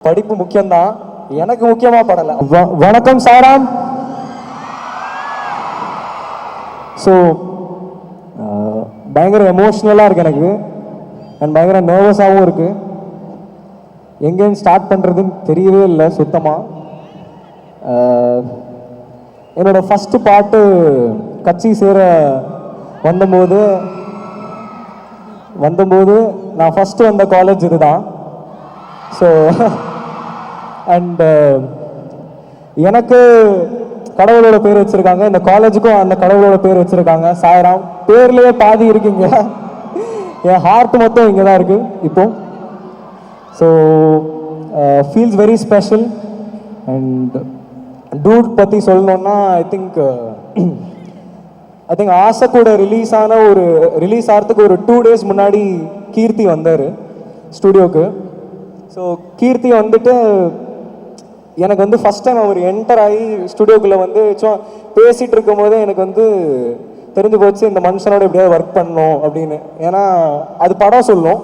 படிப்பு முக்கியம்தான், எனக்கு முக்கியமா படல. வணக்கம் சாராம். ஸோ பயங்கர எமோஷ்னலாக இருக்கு எனக்கு, அண்ட் பயங்கர நர்வஸாகவும் இருக்கு. எங்கேருந்து ஸ்டார்ட் பண்ணுறதுன்னு தெரியவே இல்லை சுத்தமாக. என்னோட ஃபஸ்ட்டு பாட்டு கட்சி சேர வந்தபோது நான் ஃபஸ்ட்டு வந்த காலேஜ் இதுதான். ஸோ அண்ட் எனக்கு கடவுளோட பேர் வச்சுருக்காங்க, இந்த காலேஜுக்கும் அந்த கடவுளோட பேர் வச்சுருக்காங்க, சாய்ராம். பேர்லேயே பாதி இருக்குங்க, என் ஹார்ட் மொத்தம் இங்கே தான் இருக்குது இப்போ. So feels very special. And dude பற்றி சொல்லணுன்னா ஐ திங்க் ஆசை கூட ரிலீஸ் ஆகிறதுக்கு ஒரு 2 days முன்னாடி கீர்த்தி வந்தார் ஸ்டுடியோக்கு. ஸோ கீர்த்தி வந்துட்டு எனக்கு வந்து ஃபஸ்ட் டைம் அவர் என்டர் ஆகி ஸ்டுடியோக்குள்ளே வந்து பேசிகிட்டு இருக்கும்போதே எனக்கு வந்து தெரிஞ்சு போச்சு இந்த மனுஷனோட எப்படியாவது ஒர்க் பண்ணணும் அப்படின்னு. ஏன்னா அது படம் சொல்லும்.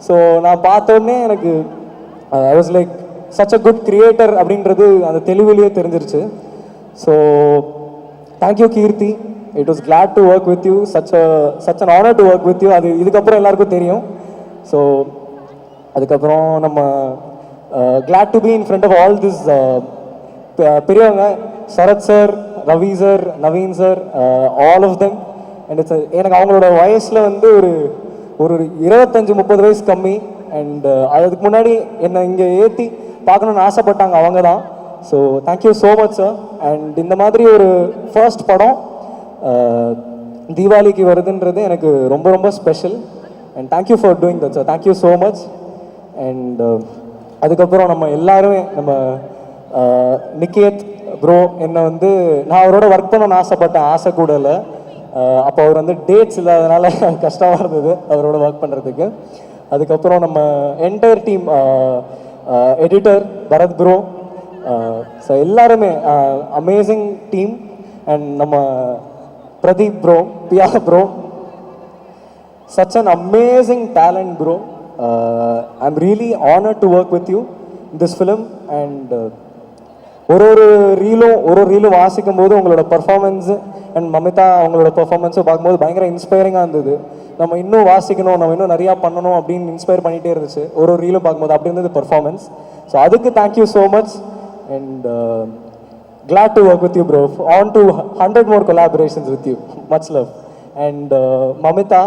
ஸோ நான் பார்த்தோடனே எனக்கு I was like such a good creator அப்படின்றது அந்த தெளிவிலேயே தெரிஞ்சிருச்சு. So thank you Keerthi, it was glad to work with you, such an honour to work with you. அது இதுக்கப்புறம் எல்லாருக்கும் தெரியும். ஸோ அதுக்கப்புறம் நம்ம glad to be in front of all this பெரியவங்க, Sarath sir, Ravi sir, Naveen sir, all of them. And எனக்கு அவங்களோட வயசில் வந்து ஒரு 25-30 வயசு கம்மி. அண்ட் அதுக்கு முன்னாடி என்னை இங்கே ஏற்றி பார்க்கணுன்னு ஆசைப்பட்டாங்க அவங்க தான். So thank you so much sir. And இந்த மாதிரி ஒரு ஃபர்ஸ்ட் படம் தீபாவளிக்கு வருதுன்றது எனக்கு ரொம்ப ரொம்ப special. And thank you for doing that sir, thank you so much. And அதுக்கப்புறம் நம்ம எல்லாருமே நம்ம நிக்கேத் ப்ரோ என்னை வந்து நான் அவரோட ஒர்க் பண்ணணும்னு ஆசைப்பட்டேன், ஆசை கூட இல்லை. அப்போ அவர் வந்து டேட்ஸ் இல்லாதனால கஷ்டமாக இருந்தது அவரோட ஒர்க் பண்ணுறதுக்கு. அதுக்கப்புறம் நம்ம entire team, editor Bharath bro, so எல்லாருமே அமேசிங் டீம். அண்ட் நம்ம Pradeep bro, Piya bro, such an amazing talent bro. I'm really honored to work with you in this film. And ஒரு ரீலும் வாசிக்கும் போது உங்களோட பர்ஃபார்மன்ஸு அண்ட் மமிதா அவங்களோட பர்ஃபார்மன்ஸும் பார்க்கும்போது பயங்கர இன்ஸ்பைரிங்காக இருந்தது. நம்ம இன்னும் வாசிக்கணும், நம்ம இன்னும் நிறையா பண்ணணும் அப்படின்னு இன்ஸ்பயர் பண்ணிகிட்டே இருந்துச்சு ஒரு ரீலும் பார்க்கும்போது. அப்படி இருந்தது பர்ஃபார்மன்ஸ். ஸோ அதுக்கு thank you so much. And glad to work with you bro. On to 100 more collaborations with you. Much love. And Mamitha,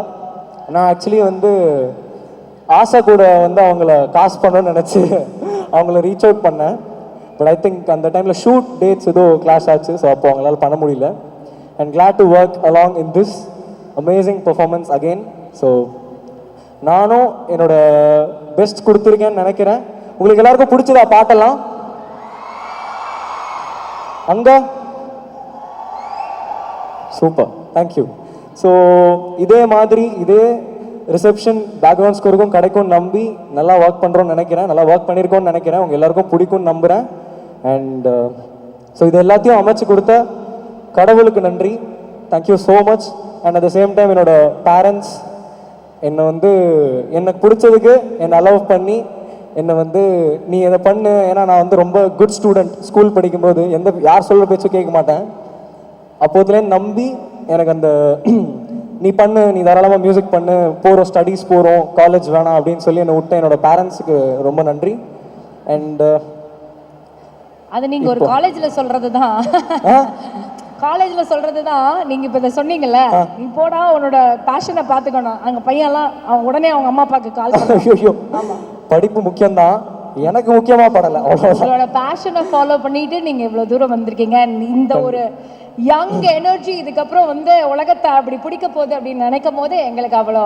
நான் ஆக்சுவலி வந்து ஆசை கூட வந்து அவங்கள காசு பண்ணணும்னு நினச்சி அவங்கள ரீச் அவுட் பண்ணேன். பட் ஐ திங்க் அந்த டைமில் ஷூட் டேட்ஸ் ஏதோ கிளாஷ் ஆச்சு. ஸோ அப்போ அவங்களால பண்ண முடியல. And glad to work along in this amazing performance again. So நானும் என்னோட பெஸ்ட் கொடுத்துருக்கேன்னு நினைக்கிறேன். உங்களுக்கு எல்லாருக்கும் பிடிச்சதா பாட்டெல்லாம்? அங்கே சூப்பர், தேங்க்யூ. ஸோ இதே மாதிரி இதே ரிசப்ஷன் பேக்ரவுண்ட் ஸ்கோருக்கும் கிடைக்கும்னு நம்பி நல்லா ஒர்க் பண்ணுறோன்னு நினைக்கிறேன், நல்லா ஒர்க் பண்ணியிருக்கோன்னு நினைக்கிறேன். உங்கள் எல்லாருக்கும் பிடிக்கும்னு நம்புகிறேன். அண்ட் ஸோ இது எல்லாத்தையும் அமைச்சு கொடுத்த கடவுளுக்கு நன்றி, thank you so much. And at the same time என்னோட பேரண்ட்ஸ் எனக்கு பிடிச்சதுக்கு என்னை அலோவ் பண்ணி என்னை வந்து நீ இதை பண்ணு. ஏன்னா நான் வந்து ரொம்ப குட் ஸ்டூடெண்ட். ஸ்கூல் படிக்கும்போது யார் சொல்கிற பேச்சும் கேட்க மாட்டேன். அப்போதுலேருந்து நம்பி எனக்கு அந்த நீ பண்ணு, நீ தாராளமாக மியூசிக் பண்ணு, போகிறோம் ஸ்டடீஸ் போகிறோம், காலேஜ் வேணாம் அப்படின்னு சொல்லி என்னை விட்ட என்னோட பேரண்ட்ஸுக்கு ரொம்ப நன்றி. அண்ட் அது நீங்கள் ஒரு காலேஜில் சொல்கிறது தான், காலேஜில் சொல்கிறது தான். நீங்கள் இப்போ இதை சொன்னீங்கல்ல, நீ போடா உன்னோட பேஷனை பார்த்துக்கணும். அங்கே பையன்லாம் அவன் உடனே அவங்க அம்மா அப்பாவுக்கு கால் ஐயோ, படிப்பு முக்கியம்தான், எனக்கு முக்கியமாக படலை. உங்களோட பேஷனை ஃபாலோ பண்ணிட்டு நீங்கள் இவ்வளோ தூரம் வந்திருக்கீங்க. இந்த ஒரு யங் எனர்ஜி இதுக்கப்புறம் வந்து உலகத்தை அப்படி பிடிக்க போகுது அப்படின்னு நினைக்கும் போது எங்களுக்கு அவ்வளோ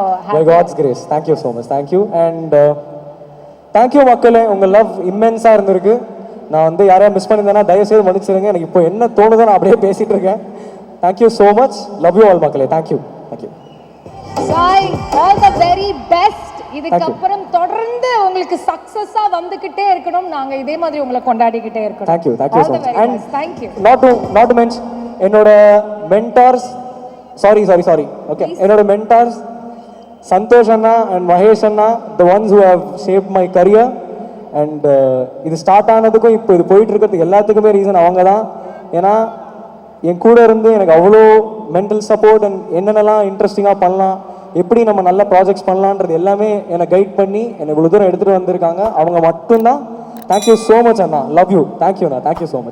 God's grace. Thank you so much, thank you. And thank you மக்களே, உங்கள் லவ் இம்மென்ஸாக இருந்திருக்கு. நான் வந்து யாரையா மிஸ் பண்ணியிருந்தேன்னா தயவுசெய்து மன்னிச்சிருங்க. எனக்கு இப்போ என்ன தோணுதோ நான் அப்படியே பேசிகிட்டு இருக்கேன். Thank you so much, love you all மக்களே. Thank you, thank you. Sai, all the very best. இதுக்கப்புறம் தொடர்ந்து உங்களுக்கு சக்சஸா வந்துகிட்டே இருக்கணும். நாங்க இதே மாதிரி உங்களை கொண்டாடிக்கிட்டே இருக்கணும். Thank you, thank you so much. And thank you. Not to mention என்னோட மென்டார்ஸ், சாரி ஓகே, என்னோட மென்டார்ஸ் சந்தோஷ் அண்ணா அண்ட் மகேஷ் அண்ணா, the ones who have shaped my career. And இது ஸ்டார்ட் ஆனதுக்கும் இப்போ இது போயிட்டு இருக்கிறதுக்கு எல்லாத்துக்குமே ரீசன் அவங்க தான். ஏன்னா என் கூட இருந்து எனக்கு அவ்வளோ மென்டல் சப்போர்ட் அண்ட் என்னென்னலாம் இன்ட்ரெஸ்டிங்காக பண்ணலாம், எப்படி நம்ம நல்ல ப்ராஜெக்ட்ஸ் பண்ணலான்றது எல்லாமே என்னை கைட் பண்ணி என்னை இவ்வளோ தூரம் எடுத்துகிட்டு வந்திருக்காங்க. அவங்க மட்டும்தான். Thank you so much Anna, love you, தேங்க்யூண்ணா, தேங்க்யூ ஸோ மச்.